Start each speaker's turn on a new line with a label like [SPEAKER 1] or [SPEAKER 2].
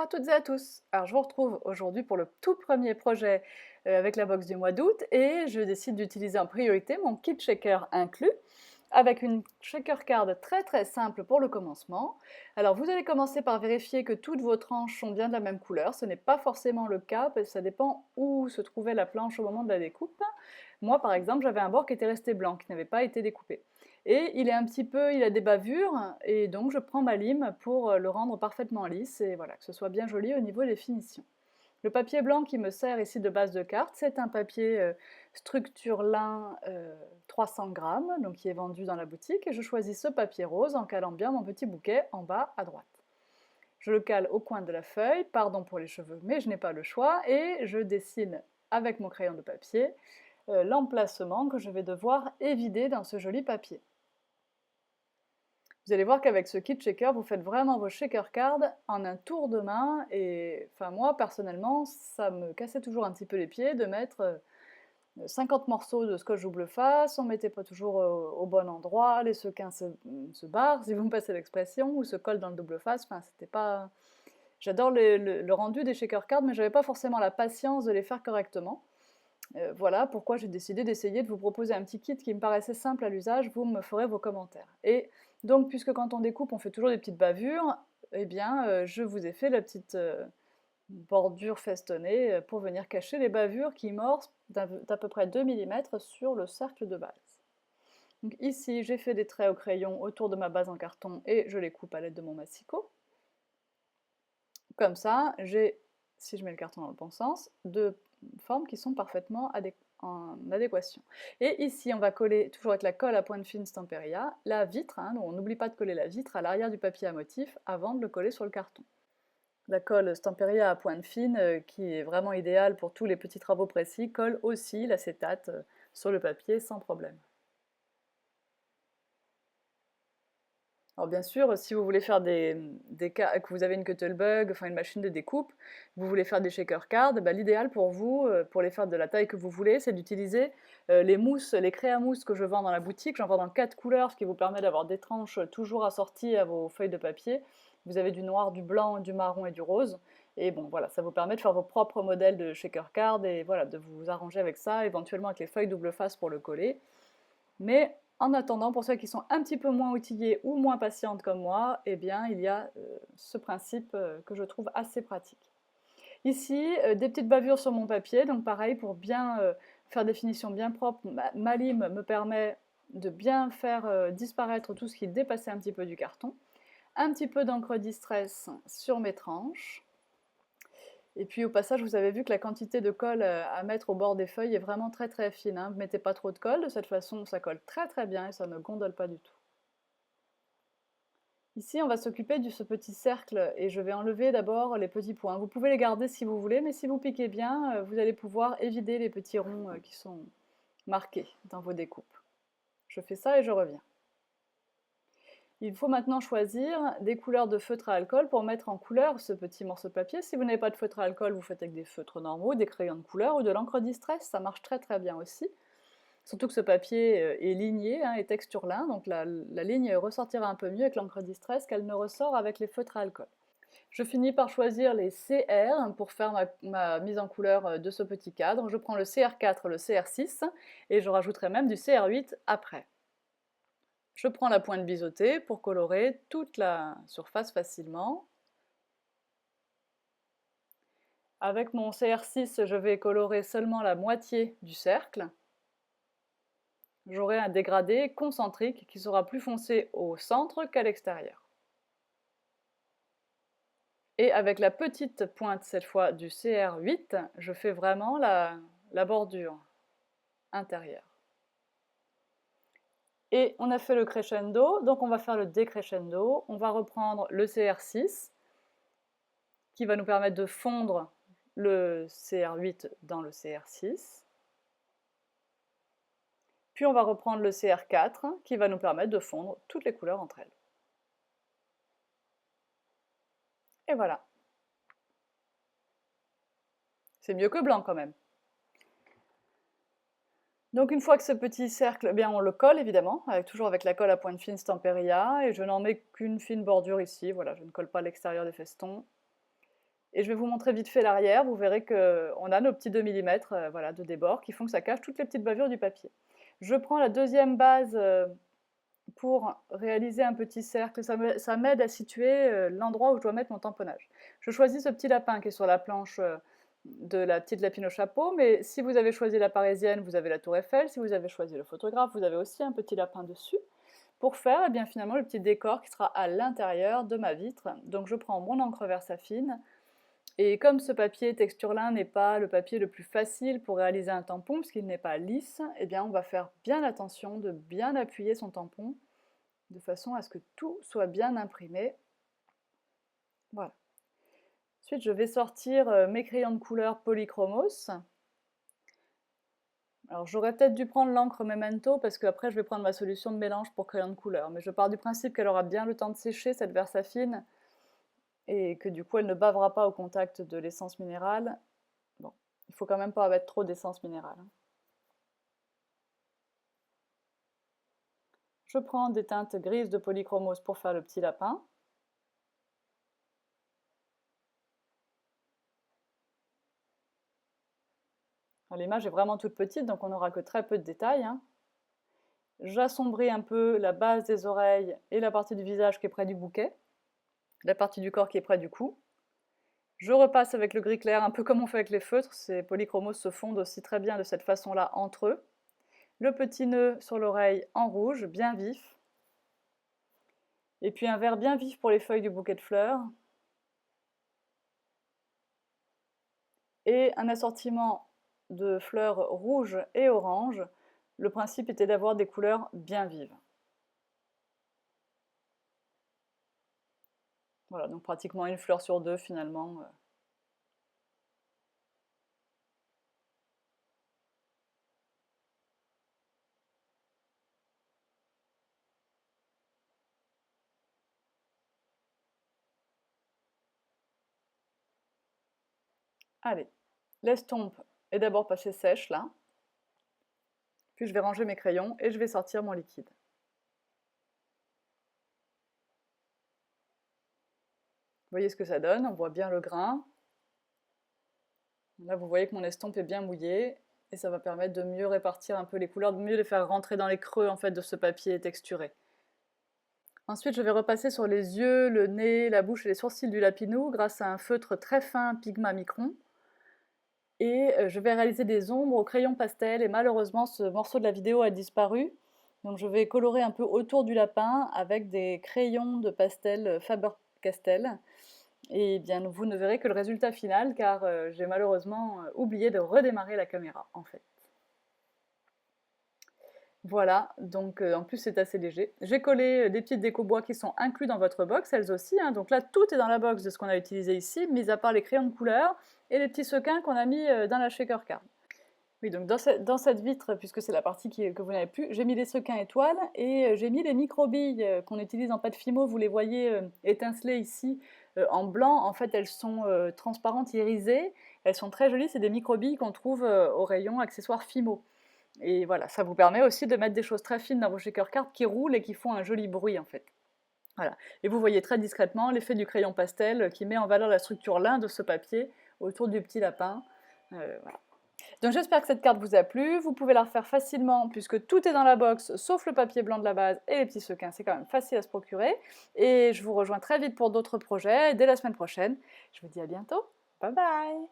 [SPEAKER 1] à toutes et à tous. Alors je vous retrouve aujourd'hui pour le tout premier projet avec la box du mois d'août et je décide d'utiliser en priorité mon kit shaker inclus avec une shaker card très très simple pour le commencement. Alors vous allez commencer par vérifier que toutes vos tranches sont bien de la même couleur. Ce n'est pas forcément le cas parce que ça dépend où se trouvait la planche au moment de la découpe. Moi par exemple j'avais un bord qui était resté blanc, qui n'avait pas été découpé. Et il a des bavures, et donc je prends ma lime pour le rendre parfaitement lisse, et voilà, que ce soit bien joli au niveau des finitions. Le papier blanc qui me sert ici de base de carte, c'est un papier structure lin 300 grammes, donc qui est vendu dans la boutique, et je choisis ce papier rose en calant bien mon petit bouquet en bas à droite. Je le cale au coin de la feuille, pardon pour les cheveux, mais je n'ai pas le choix, et je dessine avec mon crayon de papier l'emplacement que je vais devoir évider dans ce joli papier. Vous allez voir qu'avec ce kit shaker, vous faites vraiment vos shaker cards en un tour de main. Et enfin moi, personnellement, ça me cassait toujours un petit peu les pieds de mettre 50 morceaux de scotch double face. On ne mettait pas toujours au bon endroit. Les sequins se barrent, si vous me passez l'expression, ou se collent dans le double face. Enfin, c'était pas... J'adore le rendu des shaker cards, mais je n'avais pas forcément la patience de les faire correctement. Voilà pourquoi j'ai décidé d'essayer de vous proposer un petit kit qui me paraissait simple à l'usage, vous me ferez vos commentaires. Et donc, puisque quand on découpe, on fait toujours des petites bavures, eh bien, je vous ai fait la petite bordure festonnée pour venir cacher les bavures qui morcent d'à peu près 2 mm sur le cercle de base. Donc ici, j'ai fait des traits au crayon autour de ma base en carton et je les coupe à l'aide de mon massicot. Comme ça, j'ai, si je mets le carton dans le bon sens, deux formes qui sont parfaitement en adéquation. Et ici, on va coller, toujours avec la colle à pointe fine Stamperia, la vitre, donc on n'oublie pas de coller la vitre à l'arrière du papier à motif avant de le coller sur le carton. La colle Stamperia à pointe fine, qui est vraiment idéale pour tous les petits travaux précis, colle aussi l'acétate sur le papier sans problème. Alors bien sûr, si vous voulez faire que vous avez une Cuttlebug, enfin une machine de découpe, vous voulez faire des shaker cards, l'idéal pour vous, pour les faire de la taille que vous voulez, c'est d'utiliser les mousses, les craies à mousse que je vends dans la boutique. J'en vends dans 4 couleurs, ce qui vous permet d'avoir des tranches toujours assorties à vos feuilles de papier. Vous avez du noir, du blanc, du marron et du rose. Et bon, voilà, ça vous permet de faire vos propres modèles de shaker card et voilà, de vous arranger avec ça, éventuellement avec les feuilles double face pour le coller. Mais en attendant, pour ceux qui sont un petit peu moins outillés ou moins patientes comme moi, eh bien, il y a ce principe que je trouve assez pratique. Ici, des petites bavures sur mon papier, donc pareil, pour bien faire des finitions bien propres, ma lime me permet de bien faire disparaître tout ce qui dépassait un petit peu du carton. Un petit peu d'encre distress sur mes tranches. Et puis au passage, vous avez vu que la quantité de colle à mettre au bord des feuilles est vraiment très très fine. Ne mettez pas trop de colle, de cette façon ça colle très très bien et ça ne gondole pas du tout. Ici, on va s'occuper de ce petit cercle et je vais enlever d'abord les petits points. Vous pouvez les garder si vous voulez, mais si vous piquez bien, vous allez pouvoir éviter les petits ronds qui sont marqués dans vos découpes. Je fais ça et je reviens. Il faut maintenant choisir des couleurs de feutre à alcool pour mettre en couleur ce petit morceau de papier. Si vous n'avez pas de feutre à alcool, vous faites avec des feutres normaux, des crayons de couleur ou de l'encre distress, ça marche très très bien aussi. Surtout que ce papier est ligné, est texture lin, donc la ligne ressortira un peu mieux avec l'encre distress qu'elle ne ressort avec les feutres à alcool. Je finis par choisir les CR pour faire ma mise en couleur de ce petit cadre. Je prends le CR4, le CR6 et je rajouterai même du CR8 après. Je prends la pointe biseautée pour colorer toute la surface facilement. Avec mon CR6, je vais colorer seulement la moitié du cercle. J'aurai un dégradé concentrique qui sera plus foncé au centre qu'à l'extérieur. Et avec la petite pointe cette fois du CR8, je fais vraiment la bordure intérieure. Et on a fait le crescendo, donc on va faire le décrescendo. On va reprendre le CR6 qui va nous permettre de fondre le CR8 dans le CR6. Puis on va reprendre le CR4 qui va nous permettre de fondre toutes les couleurs entre elles. Et voilà. C'est mieux que blanc quand même. Donc une fois que ce petit cercle, eh bien on le colle évidemment, toujours avec la colle à pointe fine Stamperia, et je n'en mets qu'une fine bordure ici, voilà, je ne colle pas l'extérieur des festons. Et je vais vous montrer vite fait l'arrière, vous verrez qu'on a nos petits 2 millimètres voilà, de débord qui font que ça cache toutes les petites bavures du papier. Je prends la deuxième base pour réaliser un petit cercle, ça m'aide à situer l'endroit où je dois mettre mon tamponnage. Je choisis ce petit lapin qui est sur la planche de la petite lapine au chapeau, mais si vous avez choisi la parisienne, vous avez la tour Eiffel, si vous avez choisi le photographe, vous avez aussi un petit lapin dessus, pour faire bien, finalement le petit décor qui sera à l'intérieur de ma vitre. Donc je prends mon encre Versafine, et comme ce papier texture lin n'est pas le papier le plus facile pour réaliser un tampon, puisqu'il n'est pas lisse, eh bien on va faire bien attention de bien appuyer son tampon, de façon à ce que tout soit bien imprimé. Voilà. Ensuite, je vais sortir mes crayons de couleur Polychromos. Alors j'aurais peut-être dû prendre l'encre Memento, parce qu'après je vais prendre ma solution de mélange pour crayon de couleur, mais je pars du principe qu'elle aura bien le temps de sécher, cette Versafine, et que du coup elle ne bavera pas au contact de l'essence minérale. Bon, il faut quand même pas mettre trop d'essence minérale. Je prends des teintes grises de Polychromos pour faire le petit lapin. L'image est vraiment toute petite, donc on n'aura que très peu de détails, hein. J'assombris un peu la base des oreilles et la partie du visage qui est près du bouquet, la partie du corps qui est près du cou. Je repasse avec le gris clair, un peu comme on fait avec les feutres, ces polychromos se fondent aussi très bien de cette façon-là entre eux. Le petit nœud sur l'oreille en rouge, bien vif. Et puis un vert bien vif pour les feuilles du bouquet de fleurs. Et un assortiment de fleurs rouges et oranges. Le principe était d'avoir des couleurs bien vives. Voilà, donc pratiquement une fleur sur deux finalement. Allez, l'estompe est d'abord passée sèche là. Puis je vais ranger mes crayons et je vais sortir mon liquide. Vous voyez ce que ça donne, on voit bien le grain. Là, vous voyez que mon estompe est bien mouillée et ça va permettre de mieux répartir un peu les couleurs, de mieux les faire rentrer dans les creux en fait de ce papier texturé. Ensuite, je vais repasser sur les yeux, le nez, la bouche et les sourcils du lapinou grâce à un feutre très fin Pigma Micron. Et je vais réaliser des ombres au crayon pastel, et malheureusement ce morceau de la vidéo a disparu. Donc je vais colorer un peu autour du lapin avec des crayons de pastel Faber-Castell. Et bien vous ne verrez que le résultat final, car j'ai malheureusement oublié de redémarrer la caméra en fait. Voilà, donc en plus c'est assez léger. J'ai collé des petites déco bois qui sont inclus dans votre box, elles aussi, hein. Donc là tout est dans la box de ce qu'on a utilisé ici, mis à part les crayons de couleur et les petits sequins qu'on a mis dans la shaker card. Oui, donc dans cette vitre, puisque c'est la partie que vous n'avez plus, j'ai mis les sequins étoiles et j'ai mis les micro-billes qu'on utilise en pâte Fimo, vous les voyez étinceler ici en blanc. En fait, elles sont transparentes, irisées, elles sont très jolies, c'est des micro-billes qu'on trouve au rayon accessoires Fimo. Et voilà, ça vous permet aussi de mettre des choses très fines dans vos shaker cards qui roulent et qui font un joli bruit en fait. Voilà. Et vous voyez très discrètement l'effet du crayon pastel qui met en valeur la structure lin de ce papier autour du petit lapin. Voilà. Donc j'espère que cette carte vous a plu, vous pouvez la refaire facilement puisque tout est dans la box sauf le papier blanc de la base et les petits sequins, c'est quand même facile à se procurer. Et je vous rejoins très vite pour d'autres projets, dès la semaine prochaine. Je vous dis à bientôt, bye bye!